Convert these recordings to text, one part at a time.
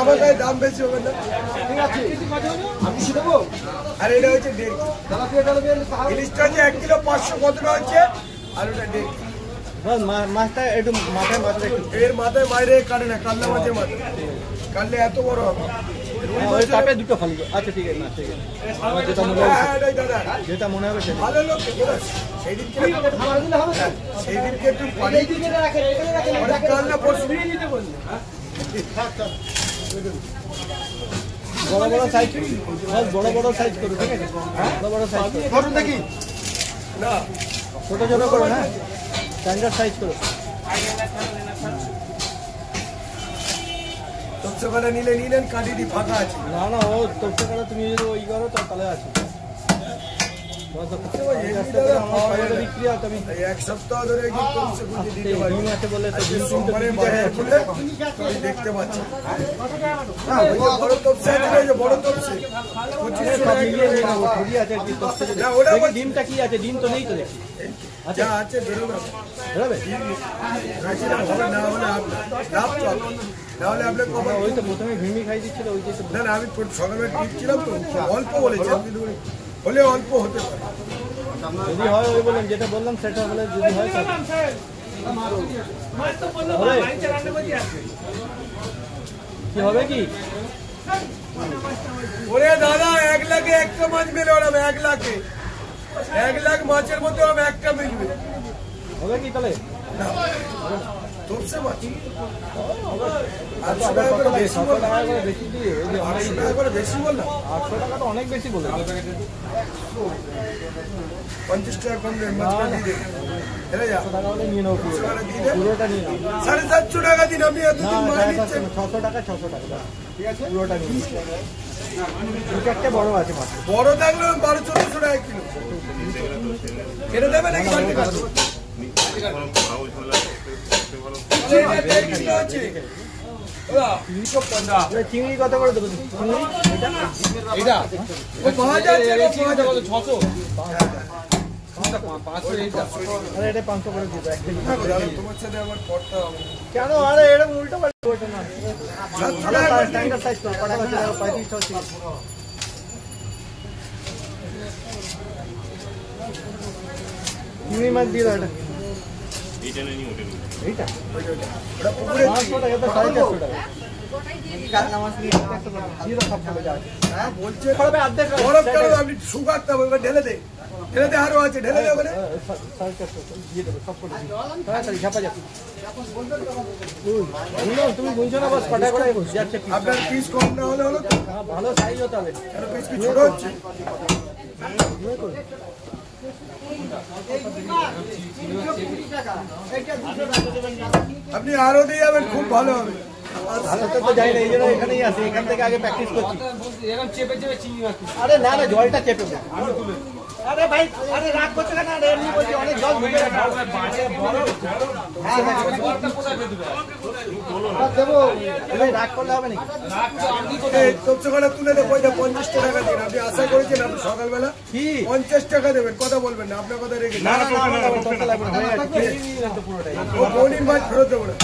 আমার গায়ে দাম বেশি হবে না, ঠিক আছে আমি কি দেবো। আর এটা হচ্ছে 1.5 ইলিশটা হচ্ছে 1 কিলো 500 কতটা হচ্ছে, আর ওটা 1.5 মাছটা একটু মাথায় মাথায় একটু এর মাথায় বাইরে কাটে না, কাটলে মাঝে মাথা কাটলে এত বড় হবে। তাপে দুটো খালি। আচ্ছা ঠিক আছে, না ঠিক আছে, আমার যেটা মনে হবে যেটা মনে হবে সেটা ভালো লোক সেই দিনকে একটু কাটলে পরশু নিতে বললে বড় বড় সাইজ, বড় বড় সাইজ করো, ঠিক আছে বড় বড় সাইজ করো দেখি না, ছোট ছোট করো না, স্ট্যান্ডার্ড সাইজ করো। তোপসে কাটা নিলে নিলেন, কাটিটি ফাঁকা আছে। না না, ও তোপসে কাটা তুমি যদি ওই করো তাহলে আছে। এক সপ্তাহ ধরে দেখতে পাচ্ছি বড় তোপসে আছে, বড় তোপসে ডিমটা কি আছে, ডিম তো নেই তো দেখি। আচ্ছা আছে বেরোবে নাহলে আপনার কখন ওই তো প্রথমে ভিমি খাই দিচ্ছিল, ওই যে না না আমি সকালবেলা টিপ ছিলাম তো, অল্প বলেছি হলে অল্প হতে পারে, যদি হয় ওই বললাম যেটা বললাম সেটা হলে যদি হয় কি হবে কি। ওরে দাদা 1 লাখে একটা মাছ মেলে, ওরা 1 লাখে 1 লাখ মাছের মধ্যে ওরা একটা মিলবে, হবে কি তাহলে তোপসে মাছ 800 টাকা করে বেশি দিয়ে, 800 টাকা করে বেশি বললাম, 800 টাকা তো অনেক বেশি বলে, 50 টাকা কম দেন মাছ দিয়ে দেন, হেরে যা 100 টাকা হলে নিয়ে নাও, পুরোটা নিয়ে নাও। 750 টাকা দিন, আপনি এতদিন মাছ নিচ্ছেন 600 টাকা ঠিক আছে, পুরোটা নিয়ে দুটো একটা বড় আছে মাছ, বড় থাকলে 1200-1400 টাকা কিলো কেটে দেবে নাকি বাড়তি কাজ চিংড়ি কত করে দেবো, এটা 500 করে দিতে তোমার সাথে আমার করতে হবে কেন, আরে এরকম উল্টো পাল্টা না, স্ট্যান্ডার্ড সাইজ করো, 35 চিংড়ি মাছ দিয়ে দাও, এটা 500 টাকা, 450 টাকা আপনি শুকাতে হবে, ঢেলে দে আরো আছে, ঢেলে দে ওখানে তুমি বুঝছো না, বাস কটা করে যাচ্ছে, আপনার পিস কম না হলে হলো, ভালো সাইজ হতে হবে, পিস কি ছোট হচ্ছে, আপনি আরো দিয়ে যাবেন, খুব ভালো হবে। যাই না, এই জন্য এখানেই আসি, এখান থেকে আগে প্র্যাকটিস করছি। আরে না না, জলটা চেপে, আরে ভাই আরে রাগ করছে না, এমনি বলছি অনেক জল ঢুকে দেবো, রাগ করলে হবে নাকি, তোপসে কাটা তুলে দেবো, 50 টাকা দিন, আপনি আশা করেছেন আপনি সকালবেলা 50 টাকা দেবেন, কথা বলবেন না, আপনার কথা রেখে বনির মাছ ফেরত দেবো না,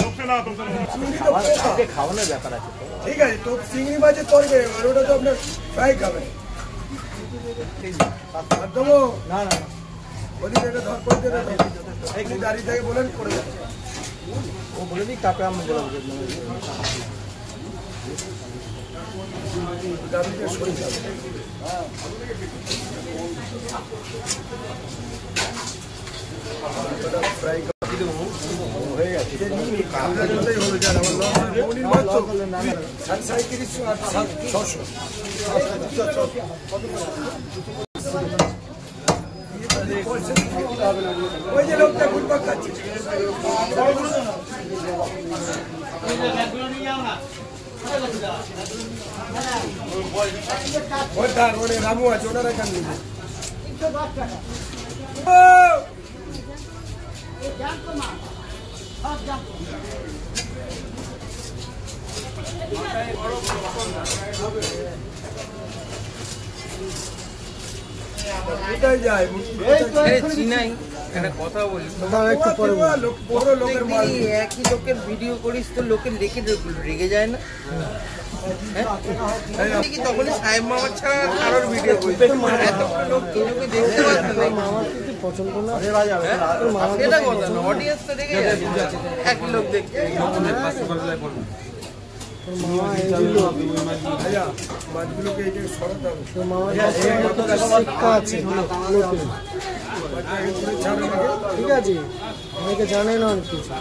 খাওয়ানোর ব্যাপার আছে, ঠিক আছে তো চিংড়ি মাছের তরকারি, আর ওটা তো আপনার ফ্রাই খাবেন দেবো না না, ওদিকে এটা ধর করে দেবে, দাঁড়িয়ে থেকে বলেন করে দেবেন, ও বলে দিই তারপরে আমি বলে দাঁড়িয়ে সরে যাবে ফ্রাই হয়ে গেছে, আপনার কথাই হলো যান, আমার বনির মাছ তো 3700 আর 600 ওই যে লোকটা ঘুরপাক খাচ্ছে, ওটা রামু আছে, ওনারা কেন নিবে কোথায় যায় চিনাই একটা কথা বলি, বড় লোকের মাল, একই লোকের ভিডিও করিস তো লোকের রেগে যায় না, কি তখনই সাহেব মামার ছাড়া কারোর ভিডিও করছে এতগুলো লোক কেউকে দেখতে পাচ্ছে না মামার কিছু পছন্দ না সেটা কথা না অডিয়েন্স তো দেখে যাচ্ছে এক লোক দেখতে মাছগুলোকে এইটা সরাতে হবে। শিক্ষা আছে ঠিক আছে, অনেকে জানে না অনেক কিছু,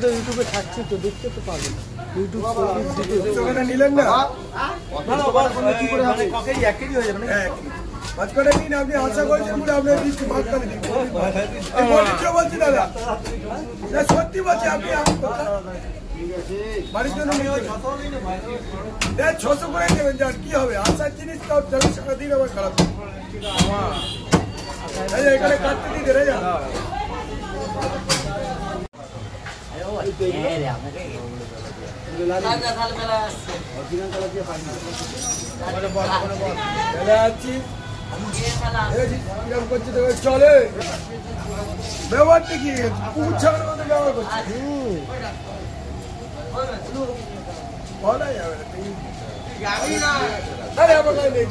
তো ইউটিউবে থাকছে তো দেখতে তো পাবে ইউটিউব ওখানে নিলেন না কি করে হবে একই হয়ে যাবে না। মাঝখানে নিন, আপনি আশা করছেন বলে আপনার দিচ্ছি মাঝখানে দিন বলছি দাদা, না সত্যি বলছি আপনি বাড়ির জন্য 600 করে নেবেন, যার কি হবে আশার জিনিস তাও 40 টাকা দিন আবার খারাপ এখানে কাটতে দিতে রে যা চলে ব্যবহারটা কি পুকুর ছাগলের মতো ব্যবহার করছে বলা যাবে না আরে আমার কাছে নেই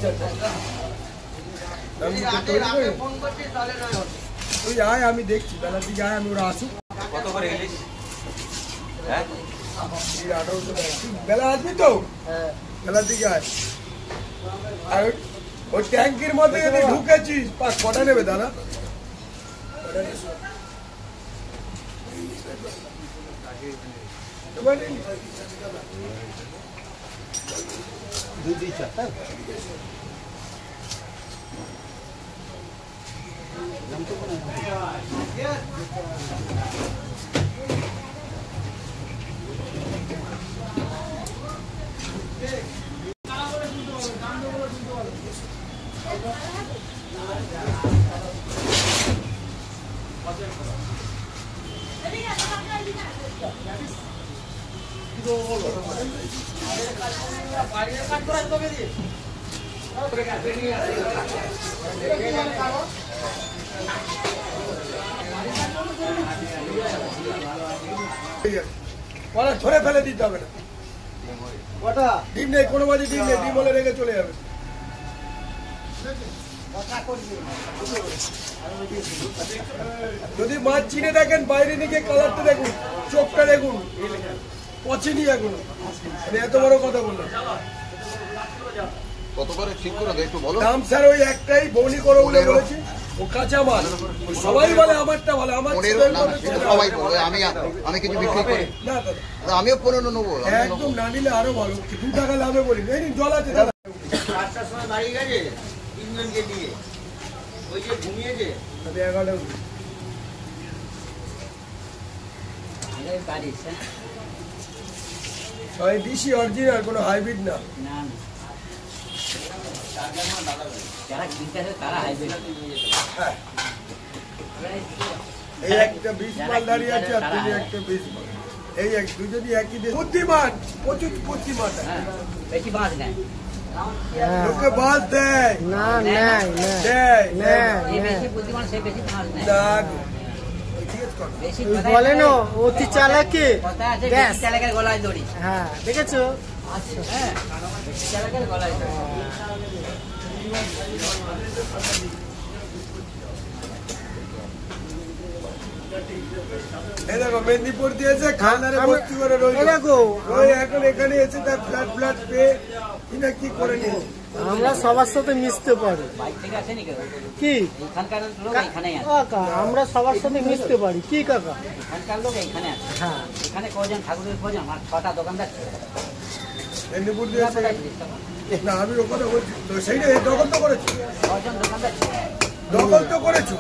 তুই আয়, আমি দেখছি বেলার দিকে আয়, আমি ওরা আসুক কত করে ইলিশ হ্যাঁ 1800 টাকা বেলা আসবি তো বেলার দিকে আয়। আর ওই ট্যাঙ্কির মধ্যে যদি ঢুকেছিস কটা নেবে দাদা? ধরে ফেলে দিতে হবে না, ডিম নেই কোনো মাঝে, ডিম নেই, ডিম হলে রেখে চলে যাবে। যদি মাছ চিনে দেখেন বাইরে নিয়ে কালারটা দেখুন, চোখটা দেখুন, পচেনি এখনো, এত বড় কথা বললাম। কত করে ঠিক করে একটু বলো। দাম স্যার ওই একটাই, বৌনি করো বলে বলেছি, ও কাঁচা মাল, সবাই বলে আমারটা ভালো, আমার সবাই বলে আমি কিছু বিক্রি করি না দাদা, আমিও 15 নেবো। একদম না নিলে আরো ভালো, 2 টাকা লাভে বলি। এই নিন জল আছে দাদা। 8টার সময় বাড়ি গেছে 3 জনকে দিয়ে, ওই যে ঘুমিয়েছে 11টা সবাই দিশি অরিজিনাল, কোনো হাইব্রিড না। হ্যাঁ এই একটা 20 মাল দাঁড়িয়ে আছে আর তুমি একটা 20 মাল, এই এক দুজনই একই দেশ। বুদ্ধিমান, প্রচুর বুদ্ধিমান, বেশি বাঁশ নেয় লোকে বাস দেয় না নেয় দেয় যে বেশি বুদ্ধিমান সে বেশি বাঁশ নেয় না বেশি বলে না অতি চালাকে কথা আছে ব্যাস। বেশি চালাকের গলায় দড়ি হ্যাঁ দেখেছো হ্যাঁ বেশি চালাকের গলায় দড়ি এই দেখো মেদিনীপুর দিয়েছে খানারে ভর্তি করে রয়েছে, দেখো ওই এখন এখানে এসে তার ফ্ল্যাট পেয়ে কিনা কি করে নিয়েছে। আমরা সবার সাথে মিশতে পারি, বাইক থেকে আসেনি কেউ কি এখানকার লোক এখানেই আছে কাকা আমরা সবার সাথে মিশতে পারি, কি কাকা? এখানকার লোক এখানে আছে হ্যাঁ এখানে কজন ঠাকুরের কজন আমার 6টা দোকানদার ছিল মেদিনীপুর দিয়েছে না, আমি ওখানে বলছি তো, সেইটা দখল তো করেছো, কজন দোকানদার ছিল দখল তো করেছো।